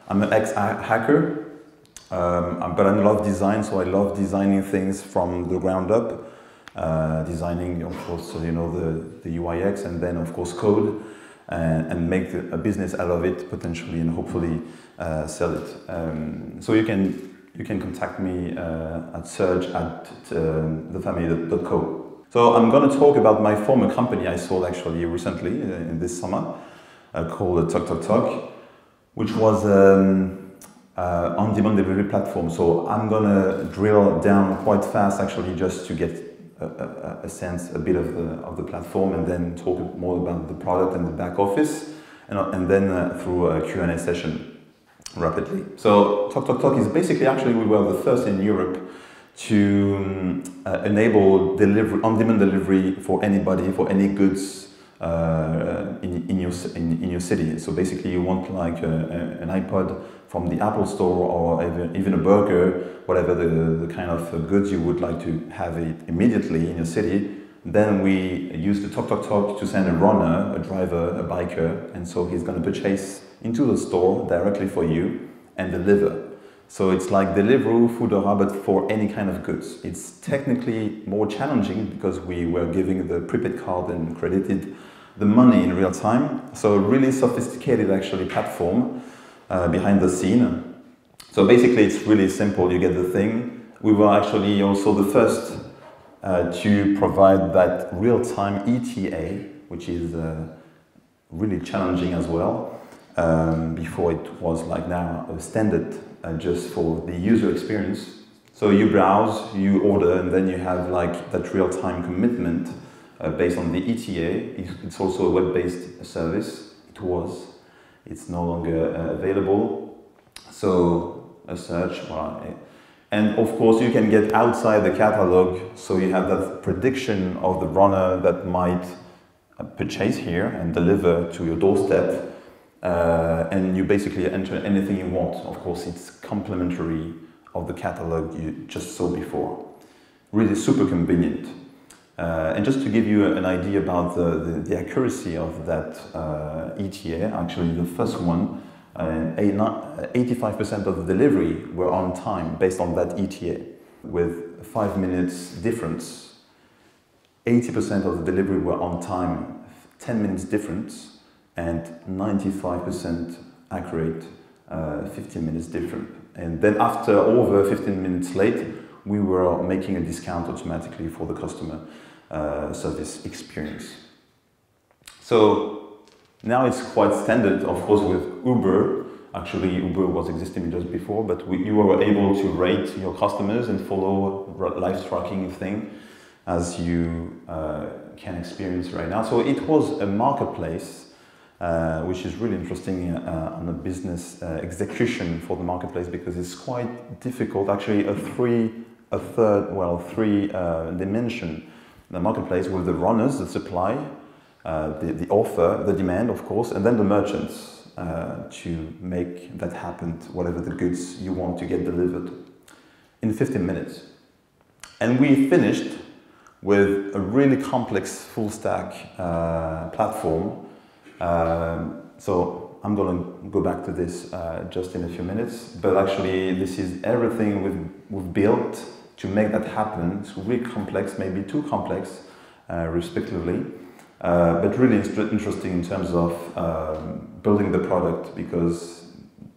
I'm an ex-hacker, but I love design, so I love designing things from the ground up. Designing, of course, you know, the UI/UX, and then, of course, code, and make a business out of it, potentially, and hopefully sell it. So you can contact me at serge@thefamily.co. So I'm going to talk about my former company I sold actually recently, in this summer, called TalkTalk, which was on-demand delivery platform. So I'm going to drill down quite fast actually, just to get a sense, a bit of the platform, and then talk more about the product and the back office, and then through a Q&A session rapidly. So TalkTalk is basically, actually, we were the first in Europe to enable delivery, on-demand delivery for anybody, for any goods in your city. So basically, you want like an iPod from the Apple Store, or even a burger, whatever the kind of goods you would like to have it immediately in your city. Then we use the TalkTalk to send a runner, a driver, a biker, and so he's going to purchase into the store directly for you and deliver. So it's like Deliveroo, Foodora, but for any kind of goods. It's technically more challenging because we were giving the prepaid card and credited the money in real time. So a really sophisticated actually platform behind the scene. So basically it's really simple, you get the thing. We were actually also the first to provide that real-time ETA, which is really challenging as well. Before it was like now a standard just for the user experience. So you browse, you order, and then you have like that real-time commitment based on the ETA. It's also a web-based service. It was. It's no longer available. So a search, and of course you can get outside the catalog. So you have that prediction of the runner that might purchase here and deliver to your doorstep. And you basically enter anything you want. Of course, it's complementary of the catalog you just saw before. Really super convenient. And just to give you an idea about the accuracy of that ETA, actually the first one, 85% of the delivery were on time based on that ETA, with 5 minutes difference. 80% of the delivery were on time, 10 minutes difference, and 95% accurate, 15 minutes different. And then after over 15 minutes late, we were making a discount automatically for the customer service experience. So now it's quite standard, of course, with Uber. Actually, Uber was existing just before, but you were able to rate your customers and follow live tracking thing as you can experience right now. So it was a marketplace, which is really interesting on the business execution for the marketplace, because it's quite difficult. Actually, three dimension the marketplace with the runners, the supply, the offer, the demand, of course, and then the merchants to make that happen, whatever the goods you want to get delivered in 15 minutes. And we finished with a really complex full stack platform. So I'm going to go back to this just in a few minutes, but actually this is everything we've built to make that happen. It's really complex, maybe too complex, respectively, but really interesting in terms of building the product, because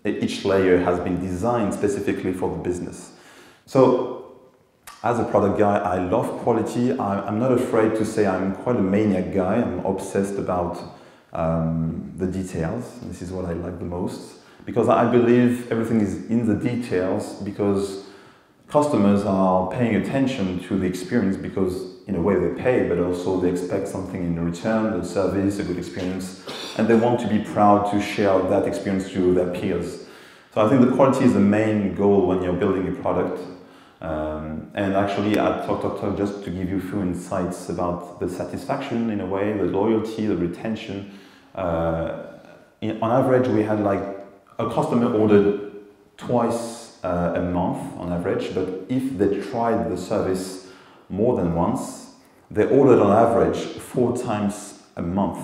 each layer has been designed specifically for the business. So as a product guy, I love quality. I'm not afraid to say I'm quite a maniac guy. I'm obsessed about the details. This is what I like the most, because I believe everything is in the details, because customers are paying attention to the experience, because in a way they pay, but also they expect something in return, a service, a good experience, and they want to be proud to share that experience to their peers. So I think the quality is the main goal when you're building a product. And actually at TalkTalk, just to give you a few insights about the satisfaction in a way, the loyalty, the retention. On average, we had like a customer ordered twice a month on average, but if they tried the service more than once, they ordered on average 4 times a month,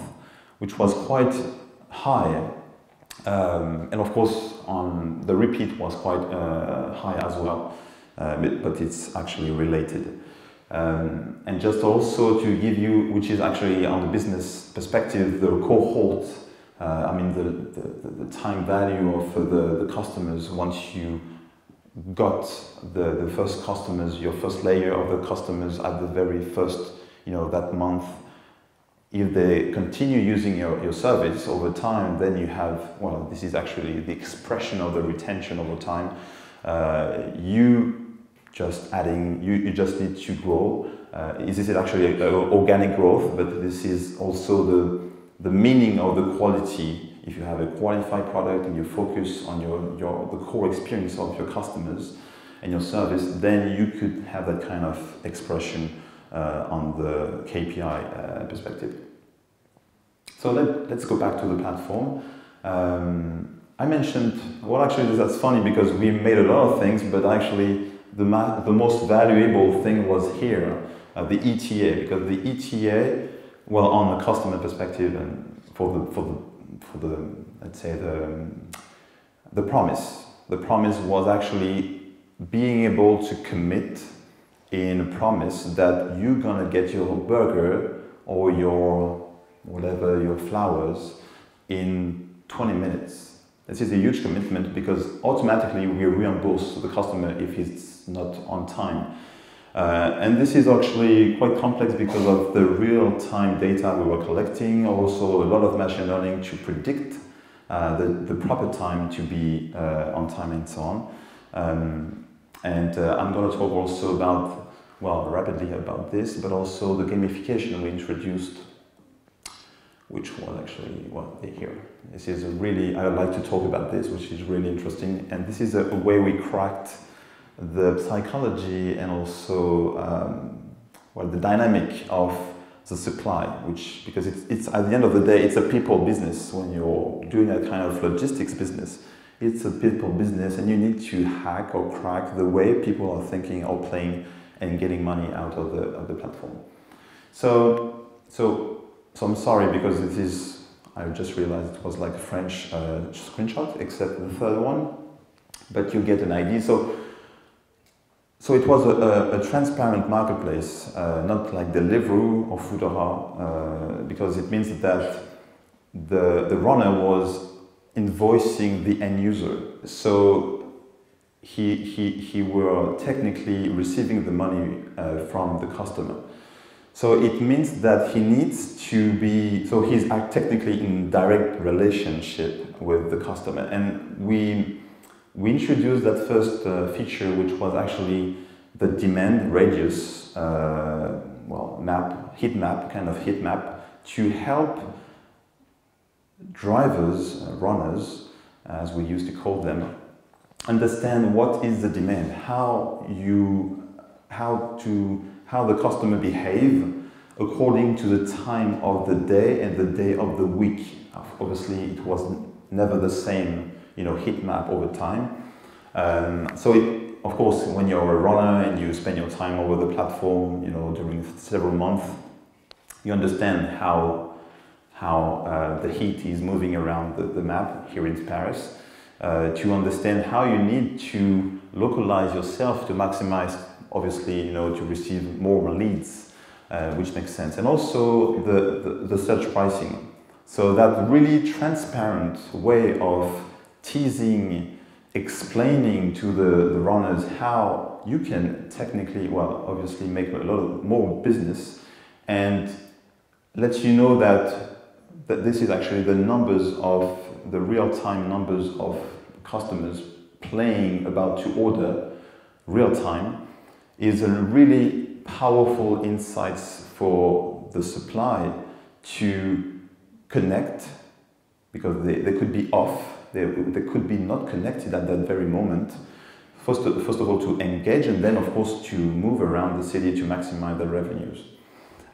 which was quite high And of course, on the repeat was quite high as well, but it's actually related. And just also to give you, which is actually on the business perspective, the cohort, I mean the time value of the customers once you got the first customers, your first layer of the customers at the very first, that month. If they continue using your service over time, then you have, well, this is actually the expression of the retention over time. You just need to grow. This is actually organic growth, but this is also the meaning of the quality. If you have a qualified product and you focus on the core experience of your customers and your service, then you could have that kind of expression on the KPI perspective. So let's go back to the platform. I mentioned, well, actually that's funny because we made a lot of things, but actually the most valuable thing was here, the ETA, because the ETA, well, on the customer perspective and for the let's say the promise. The promise was actually being able to commit in a promise that you're gonna get your burger or your whatever, your flowers in 20 minutes. This is a huge commitment because automatically we reimburse the customer if it's not on time. And this is actually quite complex because of the real-time data we were collecting, also a lot of machine learning to predict the proper time to be on time and so on. I'm going to talk also about, well, rapidly about this, but also the gamification we introduced, which was actually, well, here. This is really, I would like to talk about this, which is really interesting. And this is a way we cracked the psychology and also, well, the dynamic of the supply, which, because it's at the end of the day, it's a people business. When you're doing a kind of logistics business, it's a people business and you need to hack or crack the way people are thinking or playing and getting money out of the platform. So I'm sorry because it is, I just realized it was like a French screenshot, except the third one, but you get an idea. So it was a transparent marketplace, not like Deliveroo or Foodora, because it means that the runner was invoicing the end user. So he were technically receiving the money from the customer. So it means that he needs to be, so he's technically in direct relationship with the customer. And we introduced that first feature, which was actually the demand radius, well, heat map, to help drivers, runners, as we used to call them, understand what is the demand, how the customer behave according to the time of the day and the day of the week. Obviously, it was never the same, heat map over time. Of course, when you're a runner and you spend your time over the platform, during several months, you understand how the heat is moving around the map here in Paris, to understand how you need to localize yourself to maximize, obviously, to receive more leads, which makes sense. And also the search pricing. So that really transparent way of teasing, explaining to the runners how you can technically, well, obviously make a lot more business, and let you know that this is actually the numbers of the real-time numbers of customers playing about to order real-time is a really powerful insights for the supply to connect, because they could be off, they could be not connected at that very moment. First of all, to engage, and then of course to move around the city to maximize the revenues.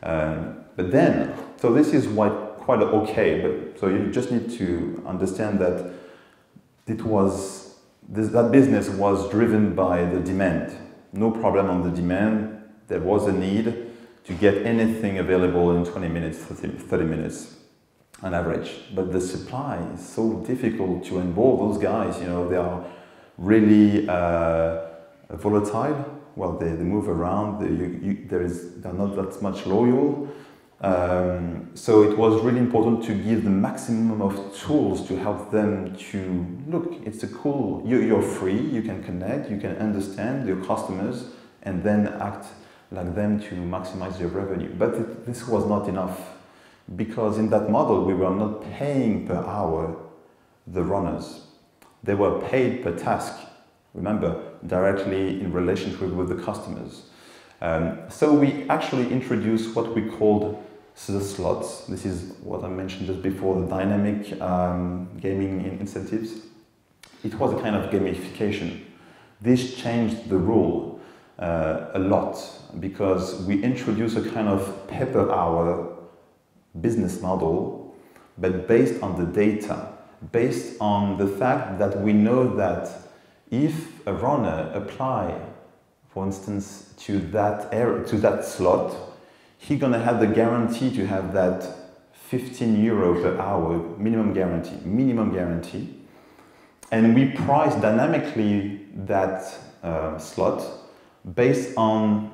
But then, so this is quite okay, but so you just need to understand that that business was driven by the demand. No problem on the demand. There was a need to get anything available in 20 minutes, 30 minutes. on average. But the supply is so difficult to onboard those guys. You know, they are really volatile. Well, they move around. They're not that much loyal. So it was really important to give the maximum of tools to help them to look. It's a cool. You're free. You can connect. You can understand your customers, and then act like them to maximize your revenue. But this was not enough, because in that model we were not paying per hour the runners. They were paid per task. Remember, directly in relationship with the customers. So we actually introduced what we called the slots. This is what I mentioned just before, the dynamic gaming incentives. It was a kind of gamification. This changed the rule a lot, because we introduced a kind of pay-per-hour business model, but based on the data, based on the fact that we know that if a runner apply, for instance, to that area, to that slot, he's gonna have the guarantee to have that 15 euro per hour minimum guarantee. And we price dynamically that slot based on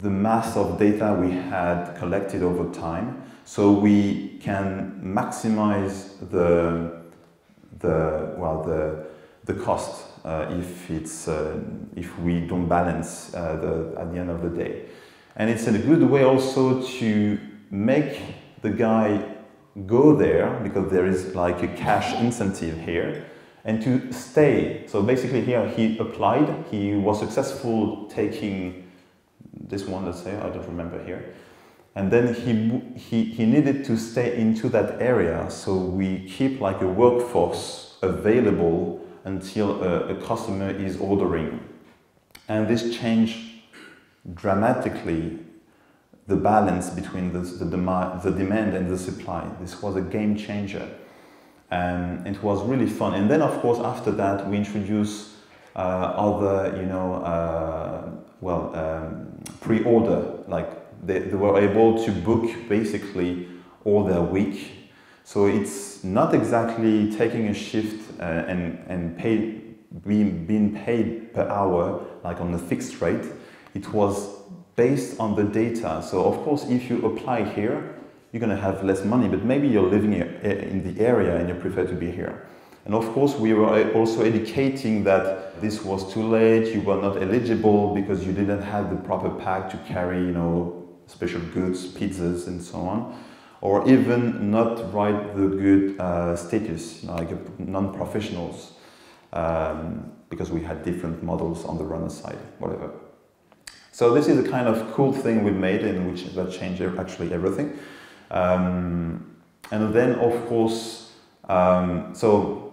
the mass of data we had collected over time, so we can maximize the cost if we don't balance at the end of the day. And it's a good way also to make the guy go there, because there is like a cash incentive here, and to stay. So basically here he applied, he was successful taking this one, let's say, I don't remember here. And then he needed to stay into that area, so we keep like a workforce available until a customer is ordering. And this changed dramatically the balance between the demand and the supply. This was a game changer. And it was really fun. And then, of course, after that, we introduced other, pre-order. Like they were able to book basically all their week. So it's not exactly taking a shift and being paid per hour, like on a fixed rate. It was based on the data. So of course, if you apply here, you're going to have less money, but maybe you're living in the area and you prefer to be here. And of course, we were also educating that this was too late, you were not eligible because you didn't have the proper pack to carry, special goods, pizzas, and so on, or even not write the good status, like non-professionals, because we had different models on the runner side, whatever. So this is a kind of cool thing we made, in which that changed actually everything. And then, of course, so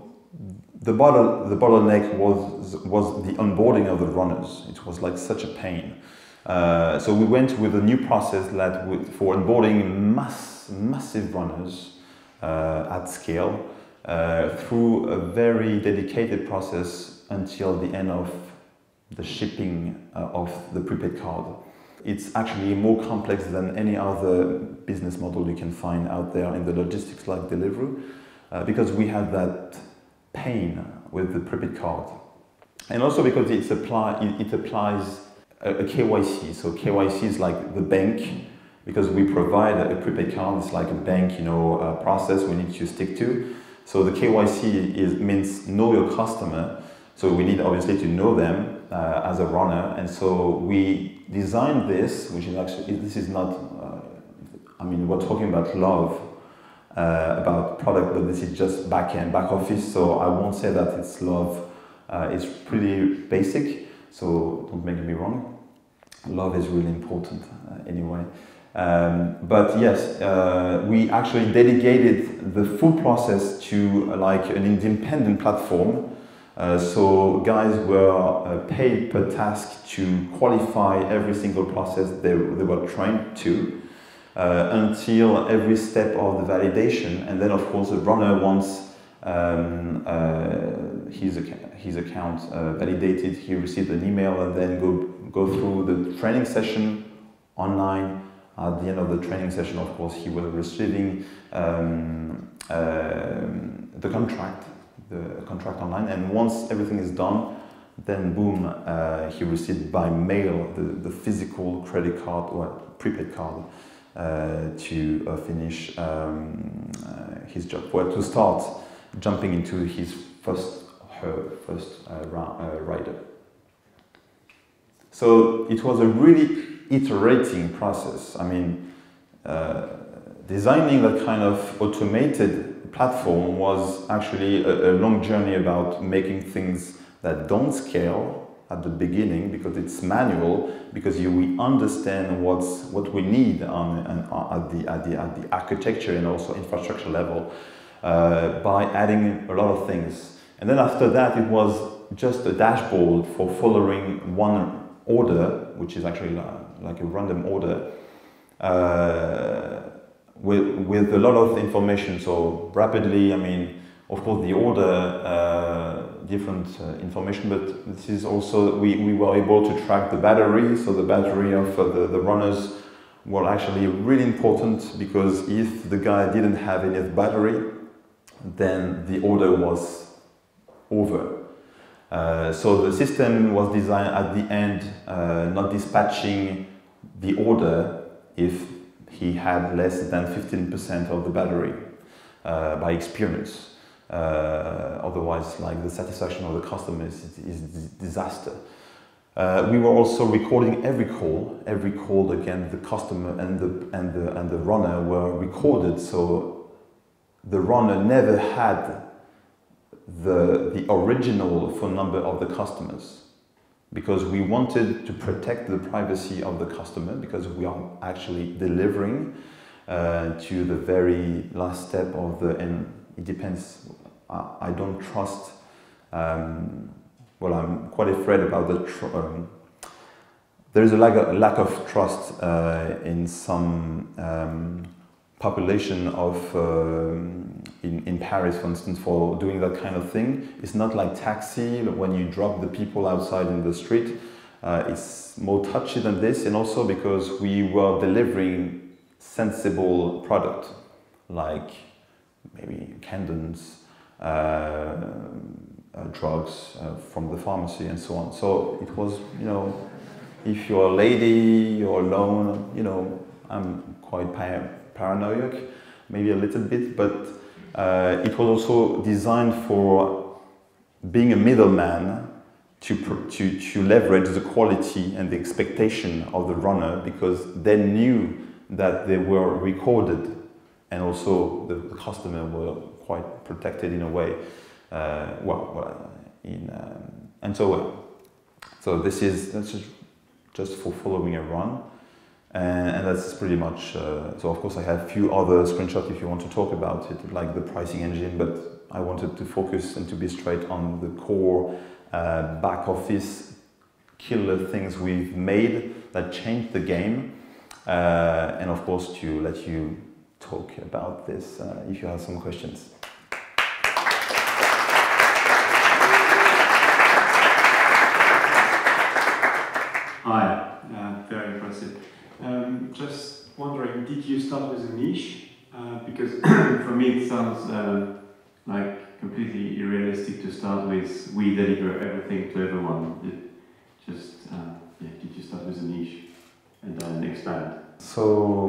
the bottleneck was the onboarding of the runners. It was like such a pain. So we went with a new process for onboarding massive runners at scale through a very dedicated process until the end of the shipping of the prepaid card. It's actually more complex than any other business model you can find out there in the logistics like Deliveroo, because we have that pain with the prepaid card. And also because it applies a KYC. So KYC is like the bank, because we provide a prepaid card. It's like a bank, process we need to stick to. So the KYC means know your customer. So we need obviously to know them as a runner. And so we designed this, which is actually, this is not, we're talking about love, about product, but this is just back office. So I won't say that it's love. It's pretty basic. So don't make me wrong. Love is really important anyway. But yes, we actually dedicated the full process to like an independent platform. So guys were paid per task to qualify every single process they were trained to until every step of the validation. And then of course the runner wants his account validated, he received an email and then go through the training session online At the end of the training session, of course, he was receiving the contract online, and once everything is done, then boom, he received by mail the physical credit card or prepaid card to finish his job, well, to start jumping into her first rider. So it was a really iterating process. I mean, designing that kind of automated platform was actually a long journey about making things that don't scale at the beginning because it's manual, because we understand what we need at the architecture and also infrastructure level by adding a lot of things. And then after that, it was just a dashboard for following one order, which is actually like a random order, with a lot of information. So rapidly, I mean, of course, the order, different information, but this is also, we were able to track the battery. So the battery of the runners were actually really important, because if the guy didn't have any battery, then the order was over. So the system was designed at the end, not dispatching the order if he had less than 15% of the battery by experience. Otherwise, like, the satisfaction of the customer is disaster. We were also recording every call again. The customer and the runner were recorded, so the runner never had the original phone number of the customers, because we wanted to protect the privacy of the customer, because we are actually delivering to the very last step of the, and it depends. I don't trust, well, I'm quite afraid about the, there is a lack of trust in some population of, in Paris, for instance, for doing that kind of thing. It's not like taxi, when you drop the people outside in the street. It's more touchy than this, and also because we were delivering sensible product, like maybe condoms, drugs from the pharmacy and so on. So it was, you know, if you're a lady, you're alone, you know, I'm quite paranoid, maybe a little bit, but it was also designed for being a middleman to leverage the quality and the expectation of the runner, because they knew that they were recorded, and also the customer were quite protected in a way. And so this is just for following a run, and that's pretty much. So of course I have a few other screenshots if you want to talk about it, like the pricing engine, but I wanted to focus and to be straight on the core back office killer things we've made that changed the game, and of course to let you talk about this if you have some questions. Hi, very impressive. Just wondering, did you start with a niche? Because for me it sounds like completely unrealistic to start with we deliver everything to everyone. Did you start with a niche and then expand? So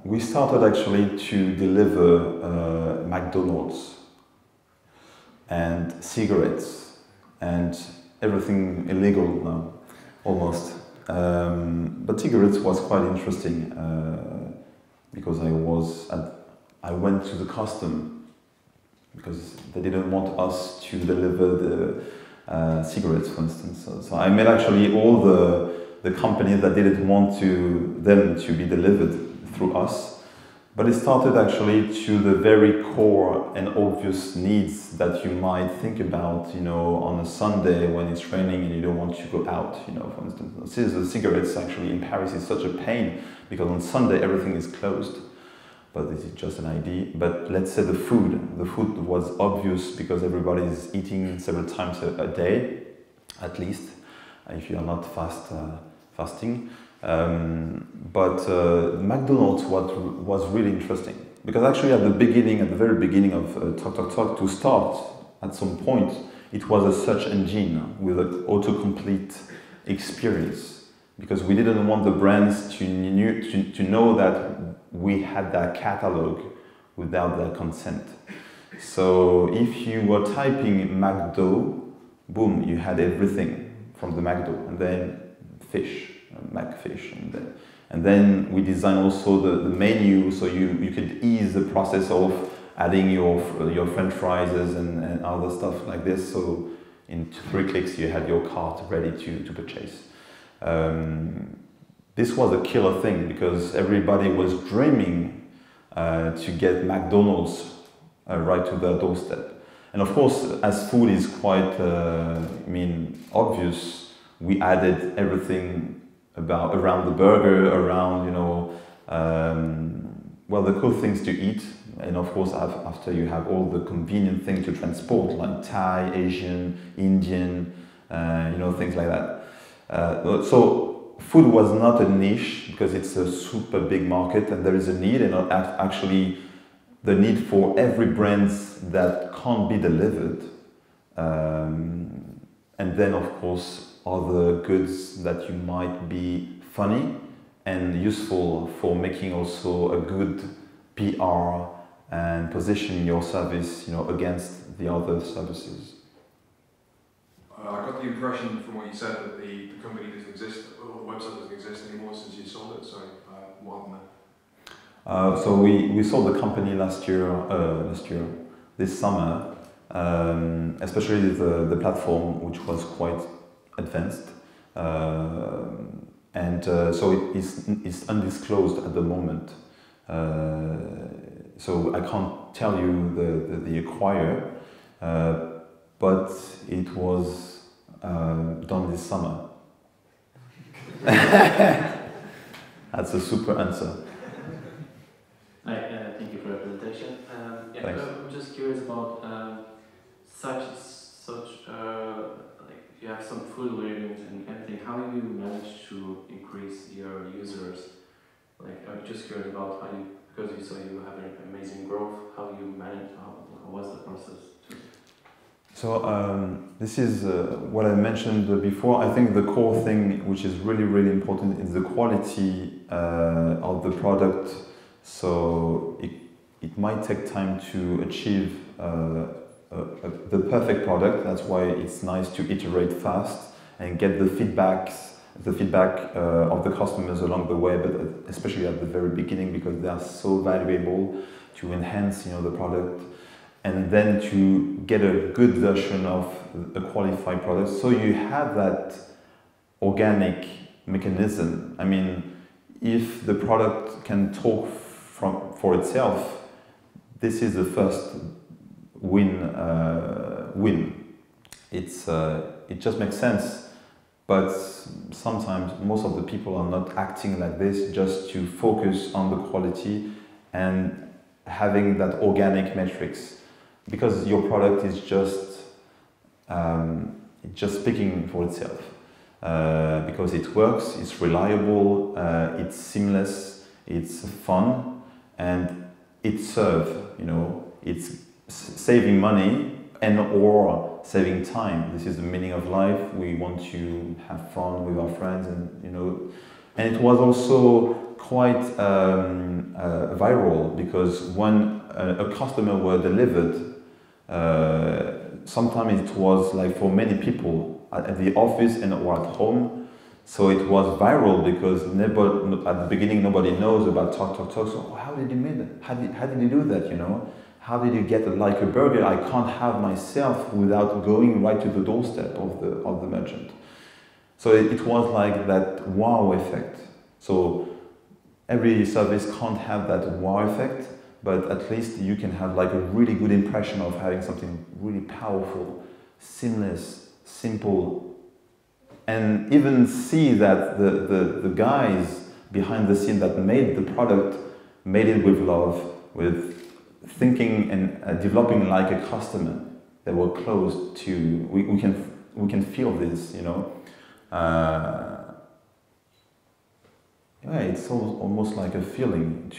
we started actually to deliver McDonald's and cigarettes and everything illegal now, almost. But cigarettes was quite interesting because I went to the custom because they didn't want us to deliver the cigarettes, for instance. So I met actually all the companies that didn't want them to be delivered through us. But it started actually to the very core and obvious needs that you might think about, you know, on a Sunday when it's raining and you don't want to go out, you know, for instance. The cigarettes actually in Paris is such a pain because on Sunday everything is closed. But this is just an idea. But let's say the food was obvious because everybody is eating several times a day, at least, if you are not fasting. But McDonald's was really interesting because actually at the very beginning of Talk, to start at some point, it was a search engine with an autocomplete experience because we didn't want the brands to know that we had that catalog without their consent. So if you were typing McDo, boom, you had everything from the McDo, and then fish, McFish, and then we designed also the menu so you could ease the process of adding your French fries and other stuff like this. So in 3 clicks you had your cart ready to purchase. This was a killer thing because everybody was dreaming to get McDonald's right to their doorstep. And of course, as food is quite, obvious, we added everything around the burger, around, the cool things to eat. And of course, after you have all the convenient things to transport, like Thai, Asian, Indian, things like that. So food was not a niche because it's a super big market and there is a need, and actually the need for every brand that can't be delivered. And then of course other goods that you might be funny and useful for making also a good PR and position your service, against the other services. I got the impression from what you said that the company doesn't exist, or the website doesn't exist anymore since you sold it. So what happened there? So we sold the company last year, this summer, especially the platform, which was quite advanced, so it's undisclosed at the moment. So I can't tell you the acquirer, but it was done this summer. That's a super answer. Hi, thank you for your presentation. Thanks. I'm just curious about like you have some food ratings and everything. How do you manage to increase your users? Like I'm just curious about how you, because you saw you have an amazing growth. How you manage? How was the process? So this is what I mentioned before. I think the core thing, which is really, really important, is the quality of the product. So it might take time to achieve the perfect product. That's why it's nice to iterate fast and get the feedback of the customers along the way, but especially at the very beginning, because they are so valuable to enhance, the product, and then to get a good version of a qualified product. So you have that organic mechanism. I mean, if the product can talk for itself, this is the first win. It just makes sense, but sometimes most of the people are not acting like this just to focus on the quality and having that organic metrics, because your product is just speaking for itself, because it works, it's reliable, it's seamless, it's fun, and it's it's saving money and or saving time. This is the meaning of life. We want to have fun with our friends, and it was also quite viral, because when a customer were delivered, sometimes it was like for many people at the office and or at home. So it was viral because at the beginning nobody knows about Talk. So how did you make it? How did you do that? How did you get like a burger I can't have myself without going right to the doorstep of the merchant? So it was like that wow effect. So every service can't have that wow effect, but at least you can have like a really good impression of having something really powerful, seamless, simple, and even see that the guys behind the scene that made the product made it with love, with thinking and developing like a customer. They were close to. We can feel this, way, it's almost like a feeling.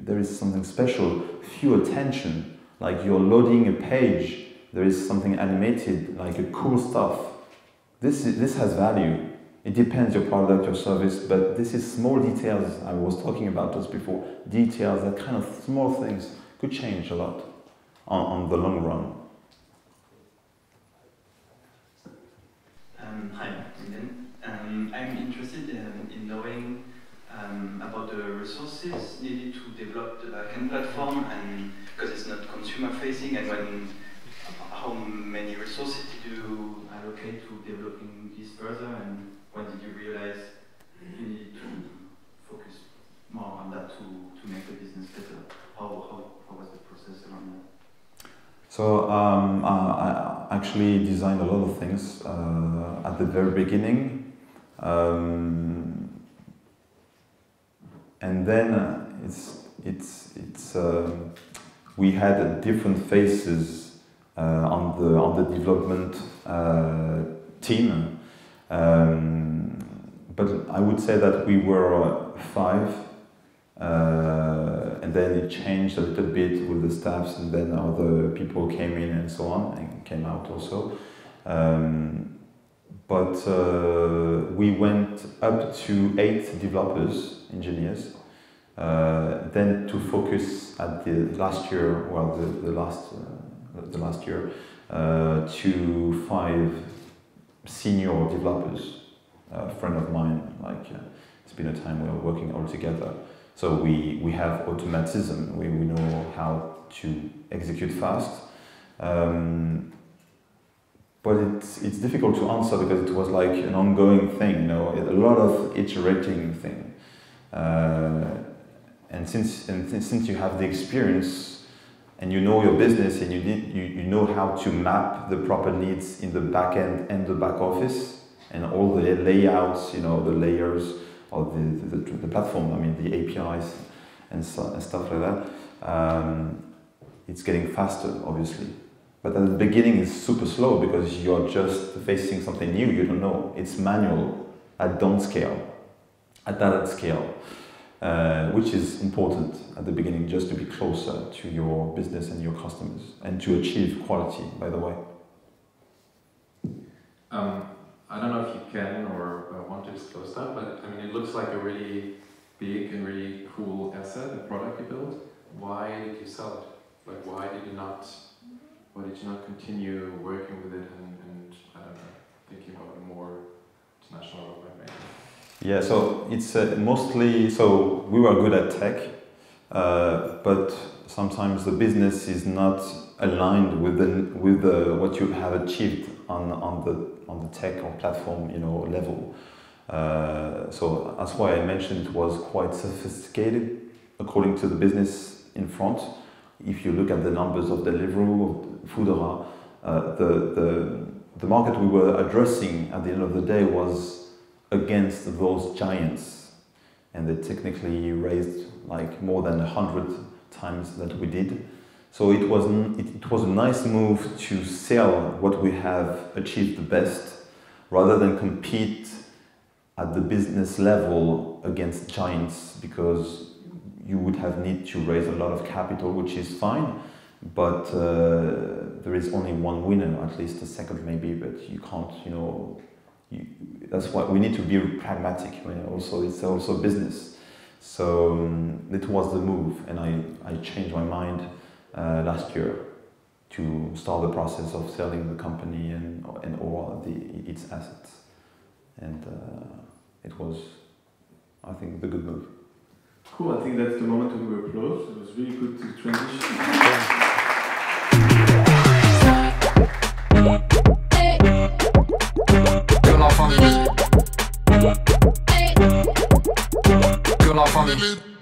There is something special, few attention, like you're loading a page, there is something animated, like a cool stuff. This has value. It depends your product, your service, but this is small details. I was talking about just before. Details, that kind of small things could change a lot on the long run. Hi, I'm interested in knowing about the resources needed to develop the backend platform, and because it's not consumer facing, and how many resources did you allocate to developing this further, and when did you realize you need to focus more on that to make the business better? How was the process around that? So I actually designed a lot of things at the very beginning, and then we had different phases on the development team, but I would say that we were 5. And then it changed a little bit with the staffs, and then other people came in and so on, and came out also. But we went up to 8 developers, engineers. Then to focus at the last year, well, the last year, to 5 senior developers. A friend of mine, like it's been a time we were working all together. So we have automatism, we know how to execute fast. But it's difficult to answer because it was like an ongoing thing, you know, a lot of iterating thing. And since you have the experience and you know your business and you know how to map the proper needs in the back end and the back office and all the layouts, you know, the layers, or the platform, I mean the APIs and stuff like that, it's getting faster, obviously. But at the beginning it's super slow because you're just facing something new, you don't know. It's manual at down scale, at that scale, which is important at the beginning, just to be closer to your business and your customers and to achieve quality, by the way. I don't know if you can or want to disclose that, but I mean, it looks like a really big and really cool asset, a product you built. Why did you sell it? Like, why did you not continue working with it and I don't know, thinking about a more international roadmap maybe? Yeah, so it's mostly, so we were good at tech, but sometimes the business is not aligned with what you have achieved on the tech or platform, you know, level. So that's why I mentioned it was quite sophisticated according to the business in front. If you look at the numbers of Deliveroo, of Foodora, the market we were addressing at the end of the day was against those giants, and they technically raised like more than 100 times that we did. So it was a nice move to sell what we have achieved the best, rather than compete at the business level against giants, because you would have need to raise a lot of capital, which is fine, but there is only one winner, at least a second maybe, but you can't, you know, that's why we need to be pragmatic. I mean, also it's also business. So it was the move, and I changed my mind last year to start the process of selling the company and all its assets, and it was, I think, the good move. Cool, I think that's the moment we will close. It was really good to transition. Que la famille.